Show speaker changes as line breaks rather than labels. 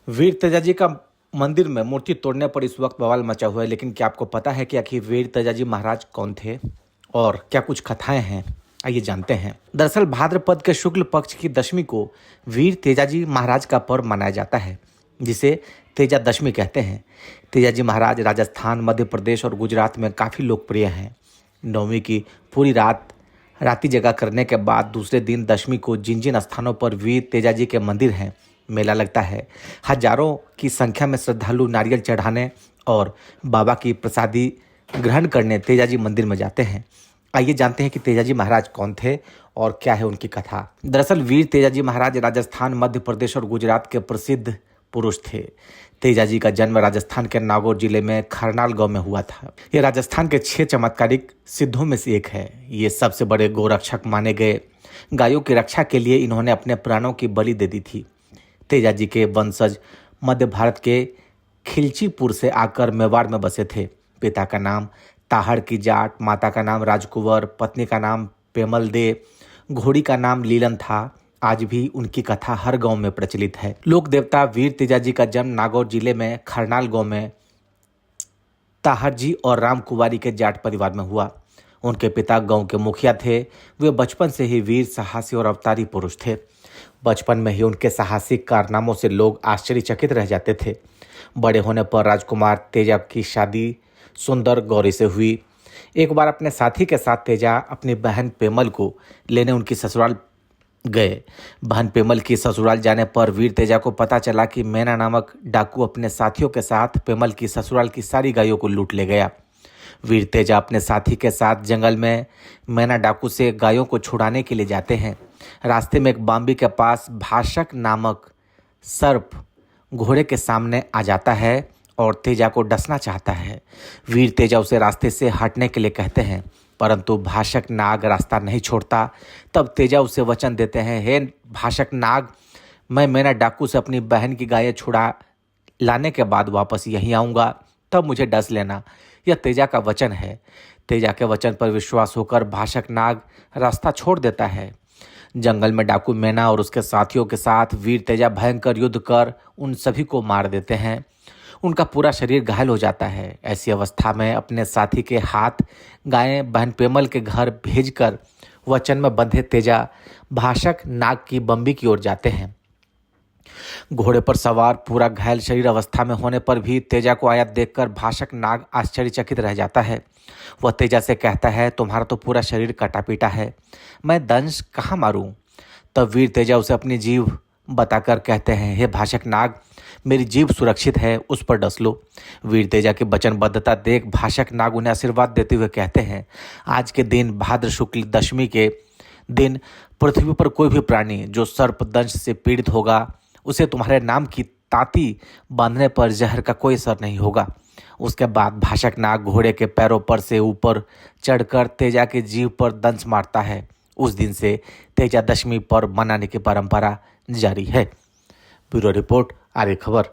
वीर तेजाजी का मंदिर में मूर्ति तोड़ने पर इस वक्त बवाल मचा हुआ है। लेकिन क्या आपको पता है कि आखिर वीर तेजाजी महाराज कौन थे और क्या कुछ कथाएं हैं? आइए जानते हैं। दरअसल भाद्रपद के शुक्ल पक्ष की दशमी को वीर तेजाजी महाराज का पर्व मनाया जाता है, जिसे तेजा दशमी कहते हैं। तेजाजी महाराज राजस्थान, मध्य प्रदेश और गुजरात में काफ़ी लोकप्रिय हैं। नवमी की पूरी राती जगह करने के बाद दूसरे दिन दशमी को जिन जिन स्थानों पर वीर तेजाजी के मंदिर हैं, मेला लगता है। हजारों की संख्या में श्रद्धालु नारियल चढ़ाने और बाबा की प्रसादी ग्रहण करने तेजाजी मंदिर में जाते हैं। आइए जानते हैं कि तेजाजी महाराज कौन थे और क्या है उनकी कथा। दरअसल वीर तेजाजी महाराज राजस्थान, मध्य प्रदेश और गुजरात के प्रसिद्ध पुरुष थे। तेजाजी का जन्म राजस्थान के नागौर जिले में खरनाल गांव में हुआ था। ये राजस्थान के 6 चमत्कारिक सिद्धों में से एक है। ये सबसे बड़े गोरक्षक माने गए। गायों की रक्षा के लिए इन्होंने अपने प्राणों की बलि दे दी थी। तेजाजी के वंशज मध्य भारत के खिलचीपुर से आकर मेवाड़ में बसे थे। पिता का नाम ताहड़ की जाट, माता का नाम राजकुंवर, पत्नी का नाम पेमल दे, घोड़ी का नाम लीलन था। आज भी उनकी कथा हर गांव में प्रचलित है। लोक देवता वीर तेजाजी का जन्म नागौर जिले में खरनाल गांव में ताहड़ जी और राम कुंवारी के जाट परिवार में हुआ। उनके पिता गांव के मुखिया थे। वे बचपन से ही वीर, साहसी और अवतारी पुरुष थे। बचपन में ही उनके साहसिक कारनामों से लोग आश्चर्यचकित रह जाते थे। बड़े होने पर राजकुमार तेजा की शादी सुंदर गौरी से हुई। एक बार अपने साथी के साथ तेजा अपनी बहन पेमल को लेने उनकी ससुराल गए। बहन पेमल की ससुराल जाने पर वीर तेजा को पता चला कि मैना नामक डाकू अपने साथियों के साथ पेमल की ससुराल की सारी गायों को लूट ले गया। वीर तेजा अपने साथी के साथ जंगल में मैना डाकू से गायों को छुड़ाने के लिए जाते हैं। रास्ते में एक बाम्बी के पास भाषक नामक सर्प घोड़े के सामने आ जाता है और तेजा को डसना चाहता है। वीर तेजा उसे रास्ते से हटने के लिए कहते हैं, परंतु भाषक नाग रास्ता नहीं छोड़ता। तब तेजा उसे वचन देते हैं, हे भाषक नाग, मैं मैना डाकू से अपनी बहन की गायें छुड़ा लाने के बाद वापस यहीं आऊँगा, तब मुझे डस लेना। यह तेजा का वचन है। तेजा के वचन पर विश्वास होकर भाषक नाग रास्ता छोड़ देता है। जंगल में डाकू मैना और उसके साथियों के साथ वीर तेजा भयंकर युद्ध कर उन सभी को मार देते हैं। उनका पूरा शरीर घायल हो जाता है। ऐसी अवस्था में अपने साथी के हाथ गायें बहन पेमल के घर भेजकर वचन में बंधे तेजा भाषक नाग की बम्बी की ओर जाते हैं। घोड़े पर सवार पूरा घायल शरीर अवस्था में होने पर भी तेजा को आया देखकर भाषक नाग आश्चर्यचकित रह जाता है। वह तेजा से कहता है, तुम्हारा तो पूरा शरीर कटा पीटा है, मैं दंश कहाँ मारूं? तब वीर तेजा उसे अपनी जीभ बताकर कहते हैं, हे भाषक नाग, मेरी जीभ सुरक्षित है, उस पर डस लो। वीर तेजा की वचनबद्धता देख भाषक नाग उन्हें आशीर्वाद देते हुए कहते हैं, आज के दिन भाद्र शुक्ल दशमी के दिन पृथ्वी पर कोई भी प्राणी जो सर्पदंश से पीड़ित होगा, उसे तुम्हारे नाम की तांती बांधने पर जहर का कोई असर नहीं होगा। उसके बाद भाषक नाग घोड़े के पैरों पर से ऊपर चढ़कर तेजा की जीभ पर दंश मारता है। उस दिन से तेजा दशमी पर्व मनाने की परंपरा जारी है। ब्यूरो रिपोर्ट, आर्य खबर।